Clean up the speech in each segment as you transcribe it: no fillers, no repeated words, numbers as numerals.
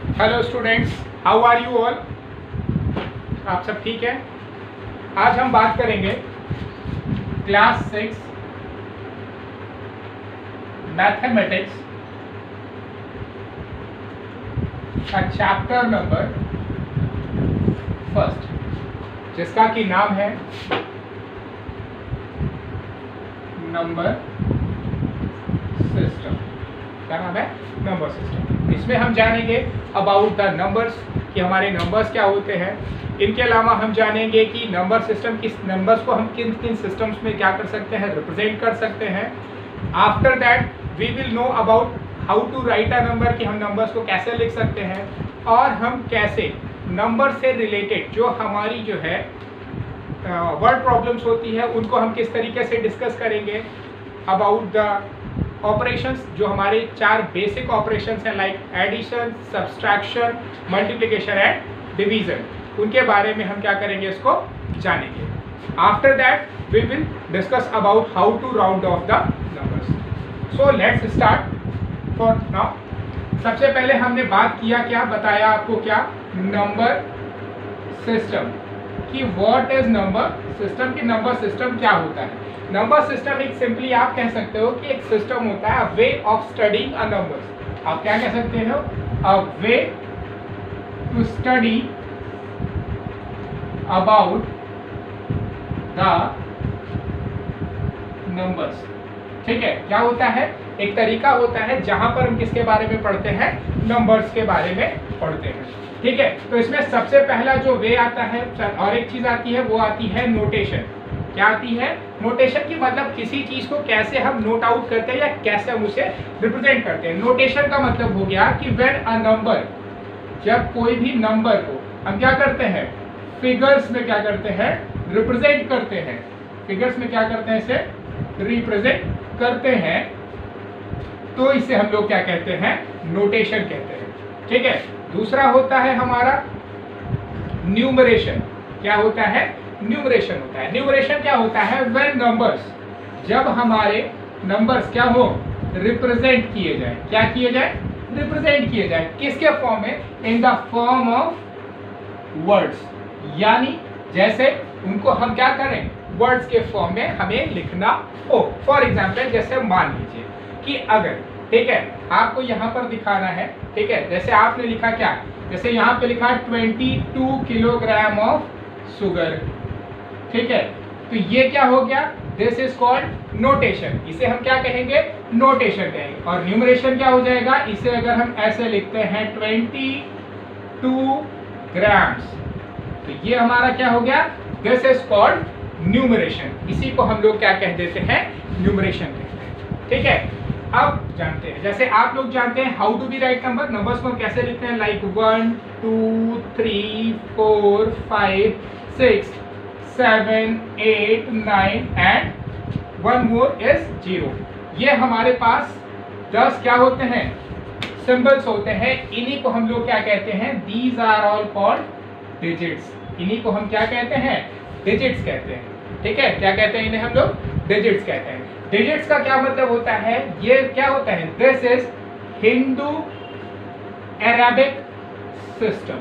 Hello students, how are you all. आप सब ठीक है। आज हम बात करेंगे क्लास 6 मैथमेटिक्स का चैप्टर नंबर फर्स्ट, जिसका कि नाम है नंबर सिस्टम। क्या नाम है? Number system. इसमें हम जानेंगे अबाउट द नंबर्स, कि हमारे नंबर्स क्या होते हैं। इनके अलावा हम जानेंगे कि नंबर सिस्टम, किस नंबर्स को हम किन किन सिस्टम्स में क्या कर सकते हैं, रिप्रेजेंट कर सकते हैं। After that we will know about how to write a number, कि हम नंबर्स को कैसे लिख सकते हैं, और हम कैसे नंबर से रिलेटेड जो हमारी जो है वर्ड प्रॉब्लम्स होती है उनको हम किस तरीके से डिस्कस करेंगे। अबाउट द ऑपरेशंस, जो हमारे 4 बेसिक ऑपरेशंस हैं, like addition, subtraction, multiplication and division, उनके बारे में हम क्या करेंगे, इसको जानेंगे। After that we will discuss about how to round off the numbers. So let's start for now. सबसे पहले हमने बात किया, क्या बताया आपको, क्या नंबर सिस्टम, कि व्हाट इज नंबर सिस्टम, कि नंबर सिस्टम क्या होता है। नंबर सिस्टम एक सिंपली आप कह सकते हो कि एक सिस्टम होता है, way of studying a numbers. आप क्या कह सकते हो? A way to study about the numbers. ठीक है, क्या होता है? एक तरीका होता है जहां पर हम किसके बारे में पढ़ते हैं, नंबर्स के बारे में पढ़ते हैं। ठीक है, तो इसमें सबसे पहला जो वे आता है, और एक चीज आती है, वो आती है नोटेशन। क्या आती है? नोटेशन, की मतलब किसी चीज को कैसे हम नोट आउट करते हैं या कैसे हम उसे रिप्रेजेंट करते हैं। नोटेशन का मतलब हो गया कि व्हेन अ नंबर, जब कोई भी नंबर को हम क्या करते हैं, फिगर्स में क्या करते हैं, रिप्रेजेंट करते हैं। फिगर्स में क्या करते हैं, इसे रिप्रेजेंट करते हैं, तो इसे हम लोग क्या कहते हैं, नोटेशन कहते हैं। ठीक है, दूसरा होता है हमारा न्यूमरेशन। क्या होता है? न्यूमरेशन होता है। न्यूमरेशन क्या होता है? व्हेन नंबर्स, जब हमारे नंबर्स क्या हो, रिप्रेजेंट किए जाए। क्या किए जाए? रिप्रेजेंट किए जाए। किसके फॉर्म में? In the form of words, यानी जैसे उनको हम क्या करें, वर्ड्स के फॉर्म में हमें लिखना हो। फॉर एग्जाम्पल, जैसे मान लीजिए कि अगर, ठीक है, आपको यहाँ पर दिखाना है, ठीक है, जैसे आपने लिखा क्या, जैसे यहाँ पे लिखा 22 किलोग्राम ऑफ शुगर। ठीक है, तो ये क्या हो गया, दिस इज कॉल्ड नोटेशन। इसे हम क्या कहेंगे, नोटेशन कहेंगे। और न्यूमरेशन क्या हो जाएगा, इसे अगर हम ऐसे लिखते हैं 22 ग्राम्स, तो ये हमारा क्या हो गया, दिस इज कॉल्ड न्यूमरेशन। इसी को हम लोग क्या कह देते हैं, न्यूमरेशन कहते हैं। ठीक है, अब जानते हैं, जैसे आप लोग जानते हैं how to be write number, numbers को कैसे लिखते हैं, लाइक 1 2 3 4 5 6 7 8 9 एंड 1 मोर इज 0। ये हमारे पास 10 क्या होते हैं, सिंबल्स होते हैं। इन्हीं को हम लोग क्या कहते हैं, these are all called digits. इन्हीं को हम क्या कहते हैं, डिजिट्स कहते हैं। ठीक है, क्या कहते हैं इन्हें हम लोग, डिजिट्स कहते हैं। डिजिट्स का क्या मतलब होता है, ये क्या होता है, this is Hindu Arabic system.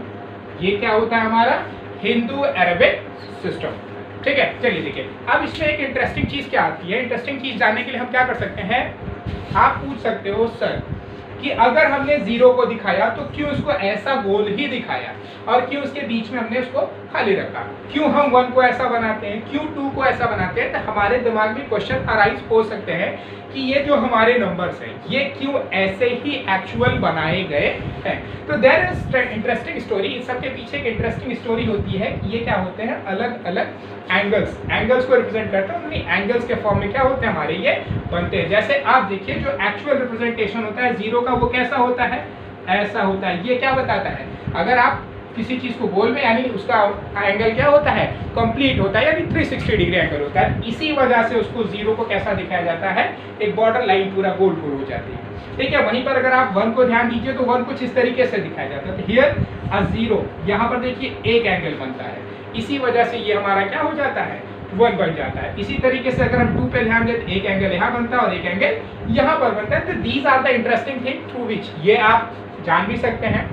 ये क्या होता है हमारा, हिंदू अरेबिक सिस्टम। ठीक है, चलिए देखिए, अब इसमें एक इंटरेस्टिंग चीज क्या आती है। इंटरेस्टिंग चीज जानने के लिए हम क्या कर सकते हैं, आप पूछ सकते हो सर कि अगर हमने 0 को दिखाया तो क्यों उसको ऐसा गोल ही दिखाया, और क्यों उसके बीच में हमने उसको खाली रखा, क्यों हम 1 को ऐसा बनाते हैं, क्यों 2 को ऐसा बनाते हैं। तो हमारे दिमाग में क्वेश्चन अराइज हो सकते हैं कि ये जो हमारे नंबर्स हैं ये क्यों ऐसे ही एक्चुअल बनाए गए हैं। तो देयर इज इंटरेस्टिंग स्टोरी। इस सब के पीछे एक इंटरेस्टिंग स्टोरी होती है कि ये क्या होते हैं, अलग अलग एंगल्स को रिप्रेजेंट करते हैं। उन्हीं एंगल्स के फॉर्म में क्या होते हैं, हमारे ये बनते हैं। जैसे आप देखिए, जो एक्चुअल रिप्रेजेंटेशन होता है 0 का, वो कैसा होता है, ऐसा होता है। ये क्या बताता है, अगर आप किसी चीज को गोल में, यानी उसका एंगल क्या होता है, कंप्लीट होता है, यानी 360 डिग्री एंगल होता है। इसी वजह से उसको 0 को कैसा दिखाया जाता है, एक बॉर्डर लाइन पूरा गोल गोल हो जाती है। ठीक है, वहीं पर अगर आप 1 को ध्यान दीजिए तो 1 कुछ इस तरीके से दिखाया जाता है। हियर अ 0, यहाँ पर देखिए एक एंगल बनता है, इसी वजह से ये हमारा क्या हो जाता है, 1 बन जाता है। इसी तरीके से अगर हम 2 पे ध्यान दें तो एक एंगल यहाँ बनता है और एक एंगल यहाँ पर बनता है। तो these are the interesting thing through which, ये आप जान भी सकते हैं।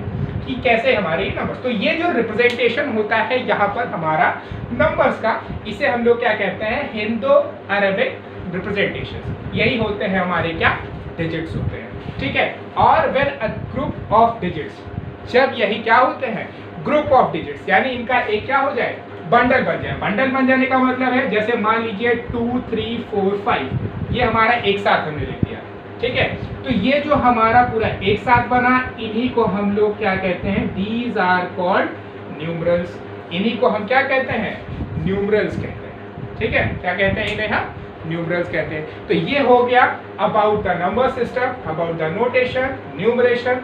कि कैसे हमारे नंबर्स, तो ये जो रिप्रेजेंटेशन होता है यहाँ पर हमारा नंबर्स का, इसे हम लोग क्या कहते हैं, हिंदो अरेबिक रिप्रेजेंटेशन, यही होते हैं हमारे क्या, डिजिट्स होते हैं, ठीक है। और when a group of digits, जब यही क्या होते हैं, ग्रुप ऑफ डिजिट्स, यानी इनका एक क्या हो जाए, बंडल बन जाए। बंडल बन जाने का मतलब है, जैसे मान लीजिए 2 3 4 5, ये हमारा एक साथ हमने लिख दिया, ठीक है। तो ये जो हमारा पूरा एक साथ बना, इन्हीं को हम लोग क्या कहते हैं, दीज आर कॉल्ड न्यूमरल्स, इन्हीं को हम क्या कहते हैं, न्यूमरल्स कहते हैं, ठीक है। क्या कहते हैं इन्हें, हम न्यूमरल्स कहते हैं। तो ये हो गया about the number system, about the notation, numeration,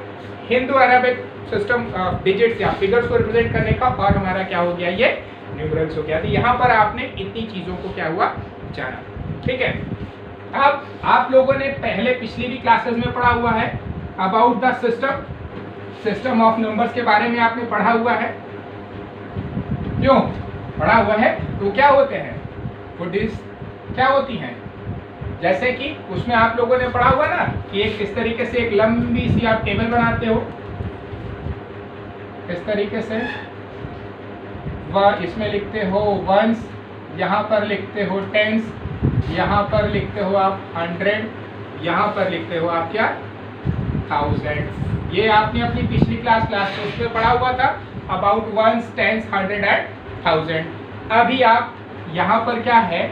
Hindu Arabic system digits या फिगर्स को रिप्रेजेंट करने का, और हमारा क्या हो गया, ये न्यूमरल्स हो गया। तो यहाँ पर आपने इतनी चीजों को क्या हुआ, जाना, ठीक है। अब आप लोगों ने पहले पिछली भी क्लासेस में पढ़ा हुआ है about the system of numbers के बारे में आपने पढ़ा हुआ है, क्यों पढ़ा हुआ है, तो क्या होते हैं, गुडिस क्या होती हैं, जैसे कि उसमें आप लोगों ने पढ़ा हुआ ना कि एक किस तरीके से एक लंबी सी आप टेबल बनाते हो, किस तरीके से, वह इसमें लिखते हो वंस, यहाँ पर लिखते हो टेंस, यहाँ पर लिखते हो आप 100, यहाँ पर लिखते हो आप क्या, 1000। ये आपने अपनी पिछली क्लास में पढ़ा हुआ था अबाउट वंस, टेंस, 100 एंड 1000। अभी आप यहाँ पर क्या है,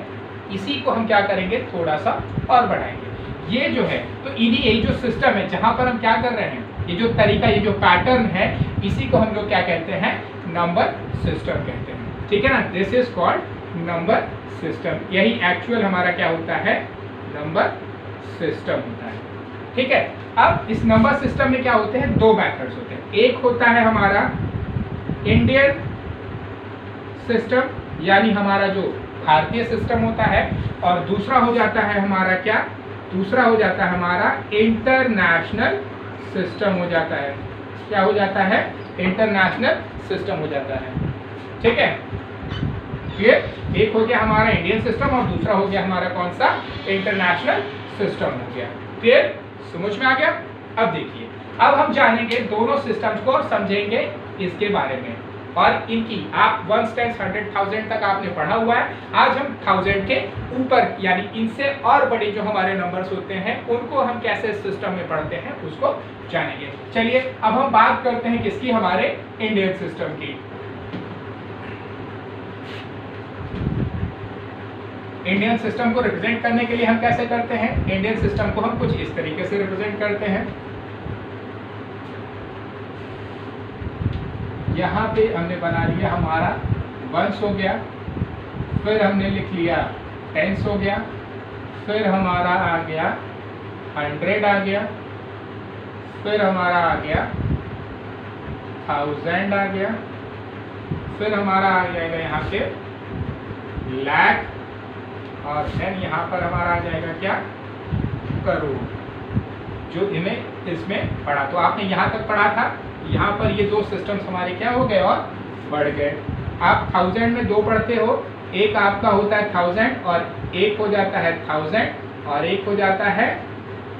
इसी को हम क्या करेंगे, थोड़ा सा और बढ़ाएंगे। ये जो है, तो इन्हीं यही जो सिस्टम है जहाँ पर हम क्या कर रहे हैं, ये जो तरीका, ये जो पैटर्न है, इसी को हम लोग क्या कहते हैं, नंबर सिस्टम कहते हैं, ठीक है ना। This is called number system, यही एक्चुअल हमारा क्या होता है, नंबर सिस्टम होता है, ठीक है। अब इस नंबर सिस्टम में क्या होते हैं, दो मेथड्स होते हैं। एक होता है हमारा इंडियन सिस्टम, यानी हमारा जो भारतीय सिस्टम होता है, और दूसरा हो जाता है हमारा क्या, दूसरा हो जाता है हमारा इंटरनेशनल सिस्टम हो जाता है। क्या हो जाता है, इंटरनेशनल सिस्टम हो जाता है, ठीक है। ये एक हो गया हमारा इंडियन सिस्टम, और दूसरा हो गया हमारा कौन सा, इंटरनेशनल सिस्टम हो गया। फिर समझ में आ गया। अब देखिए, अब हम जानेंगे दोनों सिस्टम्स को और समझेंगे इसके बारे में, और इनकी आप 1 10 100 1000 तक आपने पढ़ा हुआ है। आज हम 1000 के ऊपर, यानी इनसे और बड़े जो हमारे नंबर्स होते हैं, उनको हम कैसे सिस्टम में पढ़ते हैं उसको जानेंगे। चलिए अब हम बात करते हैं किसकी, हमारे इंडियन सिस्टम की। इंडियन सिस्टम को रिप्रेजेंट करने के लिए हम कैसे करते हैं, इंडियन सिस्टम को हम कुछ इस तरीके से रिप्रेजेंट करते हैं। यहाँ पे हमने बना लिया हमारा वंस हो गया, फिर हमने लिख लिया टेंस हो गया, फिर हमारा आ गया 100 आ गया, फिर हमारा आ गया 1000 आ गया, फिर हमारा आ जाएगा यहाँ पे लाख, और देन यहाँ पर हमारा आ जाएगा क्या, करोड़, जो इन्हें इसमें पढ़ा। तो आपने यहाँ तक पढ़ा था, यहाँ पर ये दो सिस्टम्स हमारे क्या हो गए और बढ़ गए। आप 1000 में दो पढ़ते हो, एक आपका होता है 1000 और एक हो जाता है 1000 और एक हो जाता है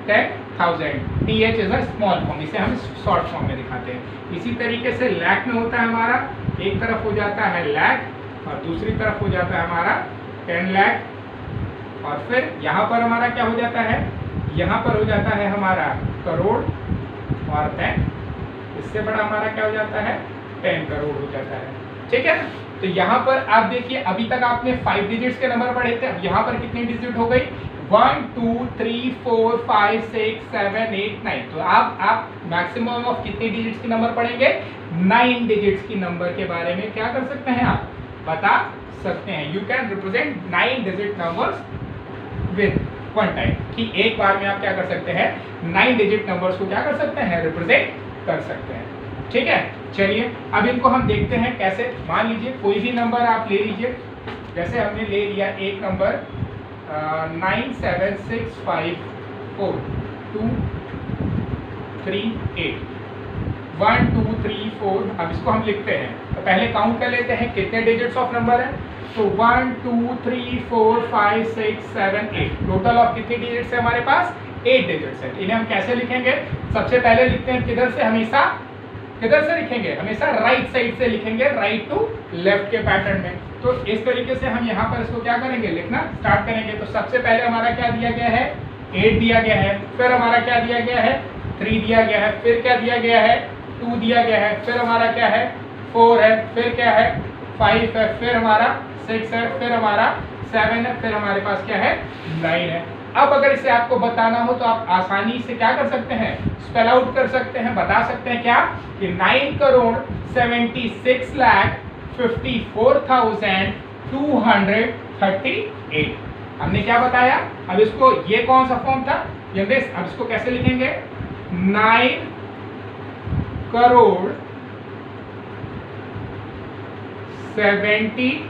10,000। TH is a small form, इसे हम शॉर्ट फॉर्म में दिखाते हैं। इसी तरीके से लाख में होता है हमारा, एक तरफ हो जाता है लाख और दूसरी तरफ हो जाता है हमारा 10 लाख, और फिर यहाँ पर हमारा क्या हो जाता है, यहाँ पर हो जाता है हमारा करोड़, और 10 इससे बड़ा हमारा क्या हो जाता है, 10 करोड़ हो जाता है, ठीक है। तो यहाँ पर आप देखिए, अभी तक आपने 5 डिजिट्स के नंबर पढ़े थे, अब यहाँ पर कितनी डिजिट हो गई, 1 2 3 4 5 6 7 8 9। तो आप मैक्सिमम ऑफ कितनी डिजिट्स के नंबर पढ़ेंगे, 9 डिजिट्स की नंबर के बारे में क्या कर सकते हैं, आप बता सकते हैं। You can represent 9 digit numbers with one time, कि एक बार में आप क्या कर सकते हैं, 9 डिजिट नंबर्स को क्या कर सकते हैं, रिप्रेजेंट कर सकते हैं, ठीक है। चलिए अब इनको हम देखते हैं कैसे। मान लीजिए कोई भी नंबर आप ले लीजिए, जैसे हमने ले लिया एक नंबर 97654 2 3 8 1 2 3 4। अब इसको हम लिखते हैं, तो पहले काउंट कर लेते हैं कितने डिजिट्स ऑफ नंबर है। तो 1 2 3 4 5 6 7 8, टोटल ऑफ कितनी डिजिट्स है हमारे पास, 8 डिजिट्स है। इन्हें हम कैसे लिखेंगे, सबसे पहले लिखते हैं किधर से, हमेशा किधर से लिखेंगे, हमेशा राइट साइड से लिखेंगे, राइट टू लेफ्ट के पैटर्न में। तो इस तरीके से हम यहाँ पर इसको क्या करेंगे, लिखना स्टार्ट करेंगे। तो सबसे पहले हमारा क्या दिया गया है, 8 दिया गया है, फिर हमारा क्या दिया गया है, 3 दिया गया है, फिर क्या दिया गया है, 2 दिया गया है, फिर हमारा क्या है, 4 है, फिर क्या है, 5 है, फिर हमारा 6 है, फिर हमारा 7 है, फिर हमारे पास क्या है, 9 है। अब अगर इसे आपको बताना हो तो आप आसानी से क्या कर सकते हैं, स्पेल आउट कर सकते हैं, बता सकते हैं क्या कि 9,76,54,238। हमने क्या बताया, अब इसको, ये कौन सा फॉर्म था, अब इसको कैसे लिखेंगे, 64,238।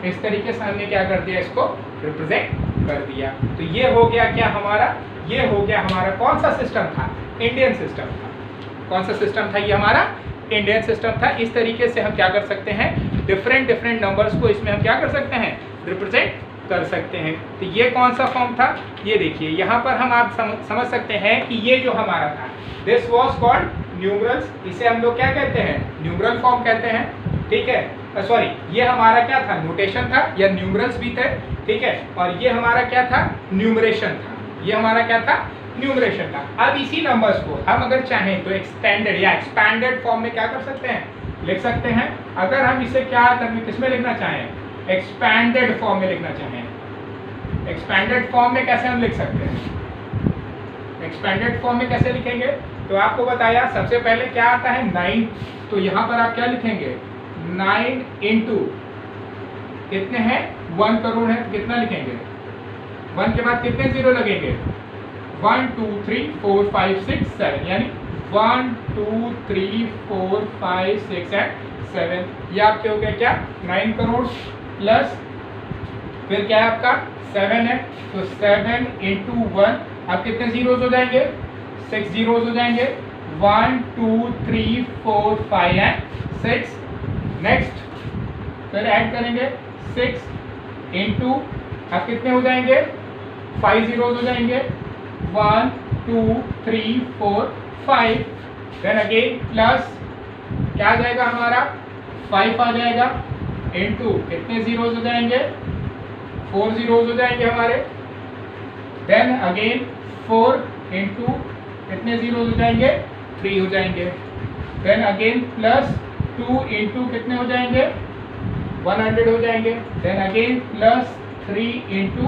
इस तरीके से हमने क्या कर दिया, इसको रिप्रेजेंट कर दिया। तो ये हो गया क्या हमारा, ये हो गया हमारा कौन सा सिस्टम था, इंडियन सिस्टम था। कौन सा सिस्टम था, ये हमारा इंडियन सिस्टम था। इस तरीके से हम क्या कर सकते हैं, डिफरेंट नंबर्स को इसमें हम क्या कर सकते हैं, रिप्रेजेंट कर सकते हैं। तो ये कौन सा फॉर्म था, ये देखिए यहाँ पर हम आप समझ सकते हैं कि ये जो हमारा था, दिस वाज कॉल्ड न्यूमरल्स। इसे हम लोग क्या कहते हैं, न्यूमरल फॉर्म कहते हैं, ठीक है। सॉरी, ये हमारा क्या था, नोटेशन था, या न्यूमरल्स भी थे, ठीक है। और ये हमारा क्या था, न्यूमरेशन था, ये हमारा क्या था, न्यूमरेशन था। अब इसी नंबर्स को हम अगर चाहें तो एक्सटेंडेड या एक्सपैंडेड फॉर्म में क्या कर सकते हैं, लिख सकते हैं। अगर हम इसे क्या करने, किसमें लिखना चाहें, एक्सपैंडेड फॉर्म में लिखना चाहें, एक्सपैंडेड फॉर्म में कैसे हम लिख सकते हैं, एक्सपैंडेड फॉर्म में कैसे लिखेंगे, तो आपको बताया सबसे पहले क्या आता है, 9। तो यहाँ पर आप क्या लिखेंगे, 9 इंटू कितने हैं, 1 करोड़ है, कितना लिखेंगे, 1 के बाद कितने जीरो लगेंगे, 1 2 3 4 5 6 7, यानी 1 2 3 4 5 6 एंड 7। ये आपके हो गए क्या, 9 करोड़ प्लस फिर क्या है आपका 7 है, तो 7 इंटू 1, अब कितने जीरोज हो जाएंगे, 6 जीरोज हो जाएंगे, 1 2 3 4 5 एंड 6। नेक्स्ट फिर ऐड करेंगे 6 इंटू, अब कितने हो जाएंगे, 5 जीरोज हो जाएंगे, 1 2 3 4 5। देन अगेन प्लस क्या आ जाएगा हमारा, 5 आ जाएगा, इंटू कितने जीरोज हो जाएंगे, 4 जीरोज हो जाएंगे हमारे। देन अगेन 4 इंटू कितने जीरोज हो जाएंगे, 3 हो जाएंगे। देन अगेन प्लस 2 इंटू कितने हो जाएंगे, 100 हो जाएंगे। देन अगेन प्लस 3 इंटू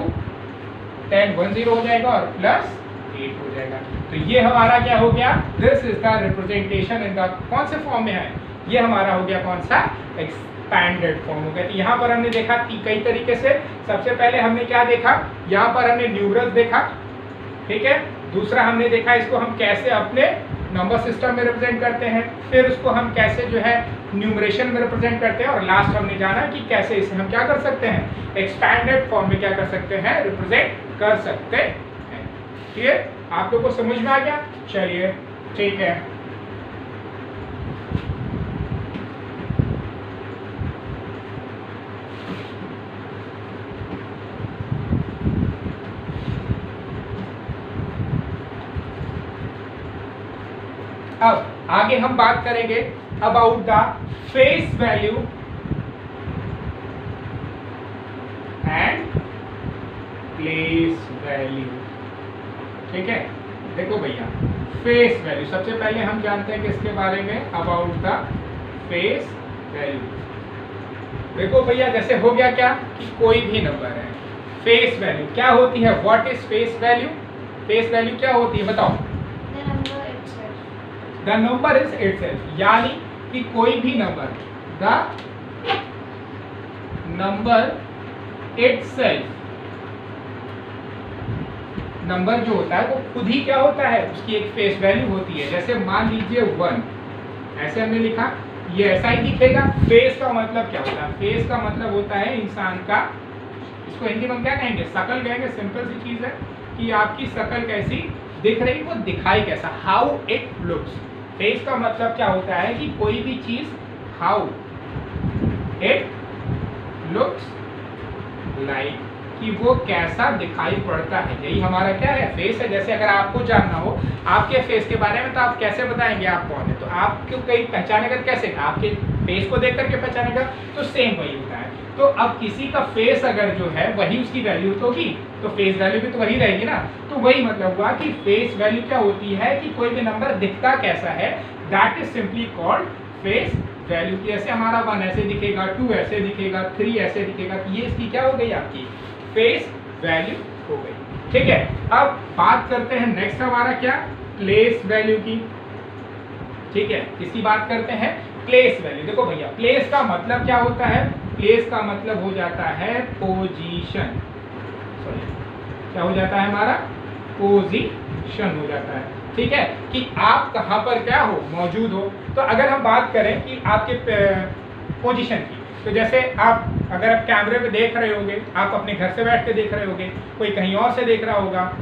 10, 10 हो जाएगा, और प्लस 8 हो जाएगा। तो ये हमारा क्या हो गया, this is the representation in the, कौन से फॉर्म में है, ये हमारा हो गया कौन सा, एक्सपैंडेड फॉर्म हो गया। तो यहाँ पर हमने देखा कई तरीके से। सबसे पहले हमने क्या देखा, यहाँ पर हमने न्यूमरल्स देखा, ठीक है। दूसरा हमने देखा इसको हम कैसे अपने नंबर सिस्टम में रिप्रेजेंट करते हैं, फिर उसको हम कैसे जो है न्यूमरेशन में रिप्रेजेंट करते हैं, और लास्ट हमने जाना कि कैसे इसे हम क्या कर सकते हैं, एक्सपैंडेड फॉर्म में क्या कर सकते हैं, रिप्रेजेंट कर सकते हैं। ठीक है, आप लोग को समझ में आ गया, चलिए ठीक है। अब आगे हम बात करेंगे about the face value and place value. ठीक है, देखो भैया, फेस वैल्यू सबसे पहले हम जानते हैं किसके बारे में, अबाउट द फेस वैल्यू। देखो भैया, जैसे हो गया क्या कि कोई भी नंबर है, फेस वैल्यू क्या होती है, what is face value, face value क्या होती है बताओ, द नंबर इज इटसेल्फ, यानी कि कोई भी number, the number itself, number जो होता है वो खुद ही क्या होता है, उसकी एक फेस वैल्यू होती है। जैसे मान लीजिए 1, ऐसे हमने लिखा, ये ऐसा ही दिखेगा। फेस का मतलब क्या होता है? फेस का मतलब होता है इंसान का, इसको हिंदी में क्या कहेंगे? शकल कहेंगे। सिंपल सी चीज है कि आपकी शकल कैसी दिख रही, वो दिखाई कैसा, हाउ इट लुक्स। फेस का मतलब क्या होता है कि कोई भी चीज हाउ इट लुक्स लाइक, कि वो कैसा दिखाई पड़ता है, यही हमारा क्या है? फेस है। जैसे अगर आपको जानना हो आपके फेस के बारे में तो आप कैसे बताएंगे आप कौन है? तो आपको कहीं पहचानेगा कैसे? आपके फेस को देख करके पहचानेगा। तो सेम वही होता है। तो अब किसी का फेस अगर जो है वही उसकी वैल्यू तो होगी, तो फेस वैल्यू भी तो वही रहेगी ना। तो वही मतलब हुआ कि फेस वैल्यू क्या होती है कि कोई भी नंबर दिखता कैसा है, that is simply called face value. की ऐसे हमारा 1 ऐसे दिखेगा, 2 ऐसे दिखेगा, 3 ऐसे दिखेगा, तो ये इसकी क्या हो गई? आपकी फेस वैल्यू हो गई। ठीक है, अब बात करते हैं नेक्स्ट हमारा क्या? प्लेस वैल्यू की। ठीक है, किसकी बात करते हैं? Place value. देखो भैया, प्लेस का मतलब क्या होता है? प्लेस का मतलब हो जाता है पोजीशन। सॉरी, क्या हो जाता है हमारा? पोजीशन हो जाता है। ठीक है, कि आप कहां पर क्या हो, मौजूद हो। तो अगर हम बात करें कि आपके पोजीशन की, तो जैसे आप अगर आप कैमरे पे देख रहे होंगे, आप अपने घर से बैठ के देख रहे होंगे, कोई कहीं और से देख रहा होगा,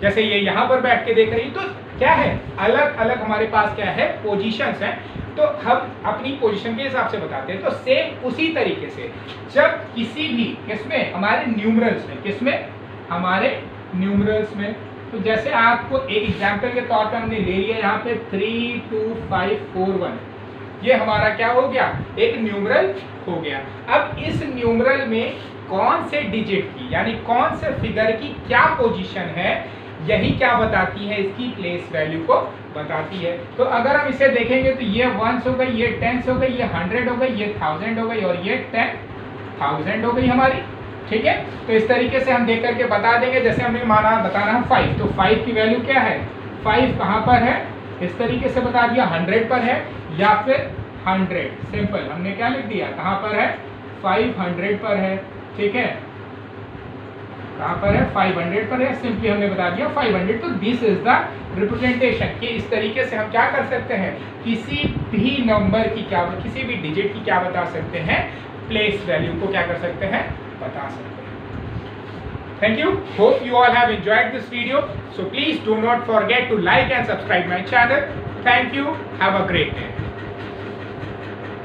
जैसे ये यहाँ पर बैठ के देख रही, तो क्या है? अलग अलग हमारे पास क्या है? पोजीशंस हैं। तो हम अपनी पोजीशन के हिसाब से बताते हैं। तो सेम उसी तरीके से जब किसी भी किसमें, हमारे न्यूमरल्स में, किसमें? हमारे न्यूमरल्स में। तो जैसे आपको एक एग्जाम्पल के तौर पर हमने ले लिया यहाँ पे 3 2 5 4 1, ये हमारा क्या हो गया? एक न्यूमरल हो गया। अब इस न्यूमरल में कौन से डिजिट की, यानी कौन से फिगर की क्या पोजीशन है, यही क्या बताती है? इसकी प्लेस वैल्यू को बताती है। तो अगर हम इसे देखेंगे तो ये 1s हो गई, ये 10s हो गई, ये 100 हो गई, ये 1000 हो गई और ये 10,000 हो गई हमारी। ठीक है, तो इस तरीके से हम देख करके बता देंगे। जैसे हमें बताना है 5, तो 5 की वैल्यू क्या है? 5 कहाँ पर है? इस तरीके से बता दिया, 100 पर है या फिर 100। सिंपल, हमने क्या लिख दिया? कहाँ पर है? 500 पर है। ठीक है, कहाँ पर है? 500 पर है। सिंपली हमने बता दिया 500। तो दिस इज द रिप्रेजेंटेशन, कि इस तरीके से हम क्या कर सकते हैं? किसी भी नंबर की क्या, किसी भी डिजिट की क्या बता सकते हैं? प्लेस वैल्यू को क्या कर सकते हैं? बता सकते हैं। Thank you. Hope you all have enjoyed this video. So please do not forget to like and subscribe my channel. Thank you. Have a great day.